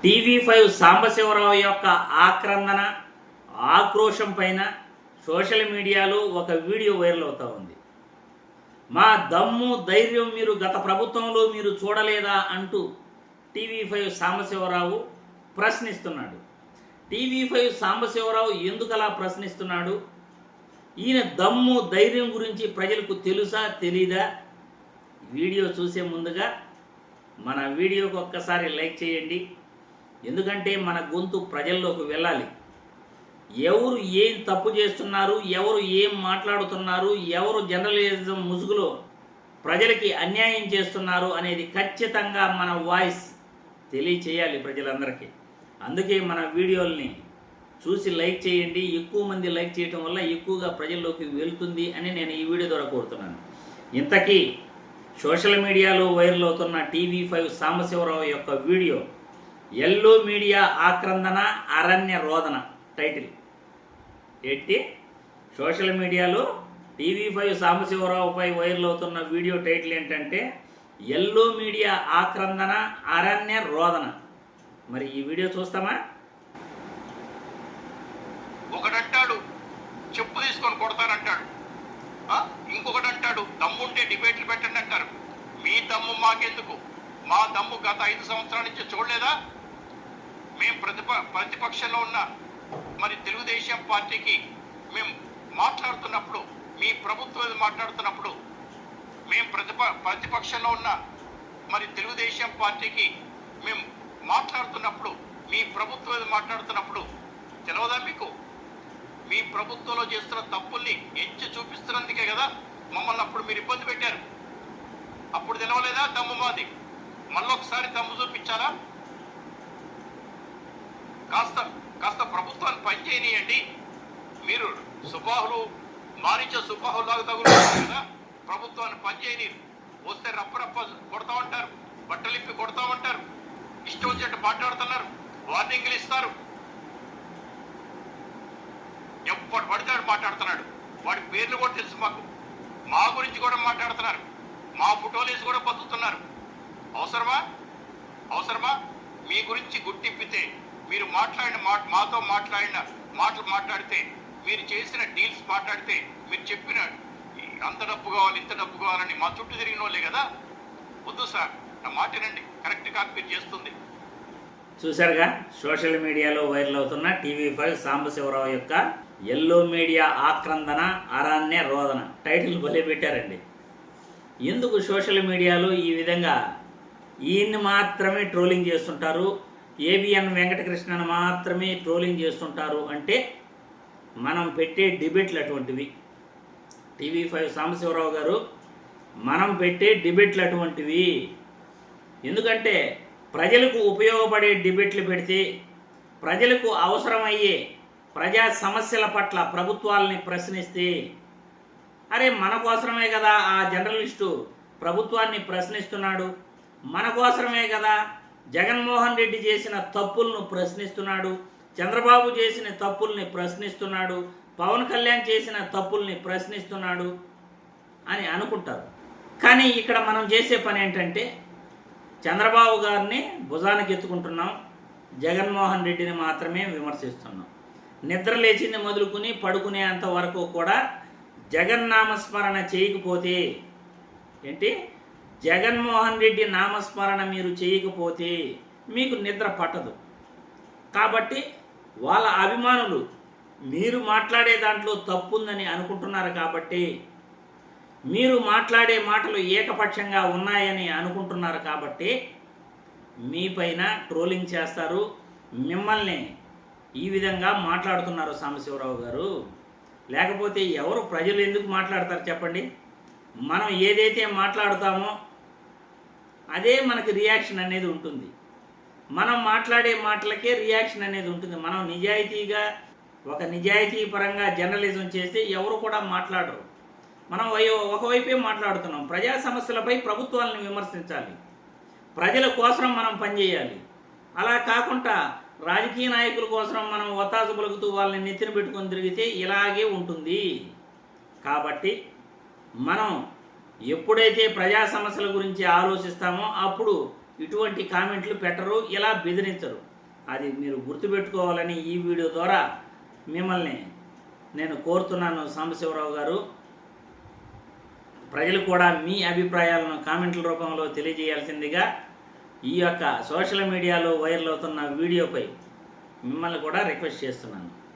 TV5 Sambasivarao యొక్క ఆక్రందన ఆక్రోశం పైన సోషల్ మీడియాలో ఒక వీడియో వైరల్ అవుతూ ఉంది. మా దమ్ము ధైర్యం మీరు గత ప్రభుత్వంలో మీరు చూడలేదా అంటూ టీవీ5 సాంబశివరావు ప్రశ్నిస్తున్నాడు. టీవీ5 సాంబశివరావు ఎందుకలా ప్రశ్నిస్తున్నాడు? ఈయన దమ్ము ధైర్యం గురించి ప్రజలకు తెలుసా తెలీదా? వీడియో చూసే ముందుగా మన వీడియోకి ఒక్కసారి లైక్ చేయండి. ఎందుకంటే మన గొంతు ప్రజల్లోకి వెళ్ళాలి. ఎవరు ఏం తప్పు చేస్తున్నారు, ఎవరు ఏం మాట్లాడుతున్నారు, ఎవరు జర్నలిజం ముసుగులో ప్రజలకి అన్యాయం చేస్తున్నారు అనేది ఖచ్చితంగా మన వాయిస్ తెలియచేయాలి ప్రజలందరికీ. అందుకే మన వీడియోల్ని చూసి లైక్ చేయండి. ఎక్కువ మంది లైక్ చేయడం వల్ల ఎక్కువగా ప్రజల్లోకి వెళ్తుంది అని నేను ఈ వీడియో ద్వారా కోరుతున్నాను. ఇంతకీ సోషల్ మీడియాలో వైరల్ అవుతున్న టీవీ5 సాంబశివరావు యొక్క వీడియో ఎల్లో మీడియా ఆక్రందన అరణ్య రోదన టైటిల్ ఏంటి? సోషల్ మీడియాలో టీవీ5 సాంబశివరావుపై వైరల్ అవుతున్న వీడియో టైటిల్ ఏంటంటే ఎల్లో మీడియా ఆక్రందన అరణ్య రోదన. మరి ఈ వీడియో చూస్తామా? ఒకడంటాడు చెప్పు తీసుకొని కొడతానంటాడు, ఇంకొకటి అంటాడు దమ్ముంటే డిబేట్లు పెట్టండి అంటారు. మీ దమ్ము మాకెందుకు? మా దమ్ము గత 5 సంవత్సరాల నుంచి చూడలేదా? మేము ప్రతిపక్షంలో ఉన్న మరి తెలుగుదేశం పార్టీకి మేము మాట్లాడుతున్నప్పుడు, మీ ప్రభుత్వం మాట్లాడుతున్నప్పుడు, మేము ప్రతిపక్షంలో ఉన్న మరి తెలుగుదేశం పార్టీకి మేము మాట్లాడుతున్నప్పుడు, మీ ప్రభుత్వం మాట్లాడుతున్నప్పుడు తెలవదా మీకు? మీ ప్రభుత్వంలో చేస్తున్న తప్పుల్ని ఎంచి చూపిస్తున్నందుకే కదా మమ్మల్ని అప్పుడు మీరు ఇబ్బంది పెట్టారు. అప్పుడు తెలవలేదా దమ్ము మాది? మళ్ళొకసారి దమ్ము చూపించాలా? కాస్త ప్రభుత్వాన్ని పనిచేయనియండి. మీరు సుబాహులు మారించే సుబాహులాగా తగులుతారు కదా. ప్రభుత్వాన్ని పనిచేయనీరు. వస్తే రప్పరప్ప కొడతామంటారు, బట్టలిప్పి కొడతామంటారు, ఇష్టం వచ్చినట్టు మాట్లాడుతున్నారు, వార్నింగ్లు ఇస్తారు. ఎప్పుడు పడితే మాట్లాడుతున్నాడు. వాడి పేర్లు కూడా తెలుసు మాకు. మా గురించి కూడా మాట్లాడుతున్నారు. మా ఫోటోలు వేసి కూడా బతుకుతున్నారు. అవసరమా? మీ గురించి గుర్తిప్పితే, మీరు మాతో మాట్లాడిన మాటలు మాట్లాడితే, మీరు చేసిన డీల్స్ మాట్లాడితే, మీరు చెప్పిన అంత డబ్బు కావాలి ఇంత డబ్బు కావాలని మా చుట్టూ తిరిగిన వాళ్ళే కదా. వద్దు సార్, నా మాటనండి. కరెక్ట్గా మీరు చేస్తుంది. చూశారుగా సోషల్ మీడియాలో వైరల్ అవుతున్న టీవీ5 సాంబశివరావు యొక్క ఎల్లో మీడియా ఆక్రందన అరణ్య రోదన టైటిల్ భలే పెట్టారండి. ఎందుకు సోషల్ మీడియాలో ఈ విధంగా ఈయన్ని మాత్రమే ట్రోలింగ్ చేస్తుంటారు, ఏబిఎన్ వెంకటకృష్ణను మాత్రమే ట్రోలింగ్ చేస్తుంటారు అంటే మనం పెట్టే డిబేట్లు అటువంటివి. టీవీ5 సాంబశివరావు గారు, మనం పెట్టే డిబేట్లు అటువంటివి. ఎందుకంటే ప్రజలకు ఉపయోగపడే డిబేట్లు పెడితే, ప్రజలకు అవసరమయ్యే ప్రజా సమస్యల పట్ల ప్రభుత్వాలని ప్రశ్నిస్తే, అరే మన కోసమే కదా ఆ జర్నలిస్టు ప్రభుత్వాన్ని ప్రశ్నిస్తున్నాడు, మన కోసమే కదా జగన్మోహన్ రెడ్డి చేసిన తప్పులను ప్రశ్నిస్తున్నాడు, చంద్రబాబు చేసిన తప్పుల్ని ప్రశ్నిస్తున్నాడు, పవన్ కళ్యాణ్ చేసిన తప్పుల్ని ప్రశ్నిస్తున్నాడు అని అనుకుంటారు. కానీ ఇక్కడ మనం చేసే పని ఏంటంటే చంద్రబాబు గారిని భుజానికి ఎత్తుకుంటున్నాం, జగన్మోహన్ రెడ్డిని మాత్రమే విమర్శిస్తున్నాం. నిద్ర లేచింది మొదలుకుని పడుకునేంత వరకు కూడా జగన్నామస్మరణ చేయకపోతే ఏంటి, జగన్మోహన్ రెడ్డి నామస్మరణ మీరు చేయకపోతే మీకు నిద్ర పట్టదు. కాబట్టి వాళ్ళ అభిమానులు మీరు మాట్లాడే దాంట్లో తప్పుందని అనుకుంటున్నారు. కాబట్టి మీరు మాట్లాడే మాటలు ఏకపక్షంగా ఉన్నాయని అనుకుంటున్నారు. కాబట్టి మీపైన ట్రోలింగ్ చేస్తారు, మిమ్మల్ని ఈ విధంగా మాట్లాడుతున్నారు సాంబశివరావు గారు. లేకపోతే ఎవరు ప్రజలు ఎందుకు మాట్లాడతారు చెప్పండి? మనం ఏదైతే మాట్లాడుతామో అదే మనకి రియాక్షన్ అనేది ఉంటుంది. మనం మాట్లాడే మాటలకే రియాక్షన్ అనేది ఉంటుంది. మనం నిజాయితీగా ఒక నిజాయితీ పరంగా జర్నలిజం చేస్తే ఎవరు కూడా మాట్లాడరు. మనం ఒకవైపే మాట్లాడుతున్నాం. ప్రజా సమస్యలపై ప్రభుత్వాలను విమర్శించాలి, ప్రజల కోసం మనం పనిచేయాలి. అలా కాకుండా రాజకీయ నాయకుల కోసం మనం ఒత్తాసు పలుకుతూ వాళ్ళని నెత్తిన పెట్టుకొని తిరిగితే ఇలాగే ఉంటుంది. కాబట్టి మనం ఎప్పుడైతే ప్రజా సమస్యల గురించి ఆలోచిస్తామో అప్పుడు ఇటువంటి కామెంట్లు పెట్టరు, ఇలా బెదిరించరు. అది మీరు గుర్తుపెట్టుకోవాలని ఈ వీడియో ద్వారా మిమ్మల్ని నేను కోరుతున్నాను. సాంబశివరావు గారు, ప్రజలు కూడా మీ అభిప్రాయాలను కామెంట్ల రూపంలో తెలియజేయాల్సిందిగా ఈ యొక్క సోషల్ మీడియాలో వైరల్ అవుతున్న వీడియోపై మిమ్మల్ని కూడా రిక్వెస్ట్ చేస్తున్నాను.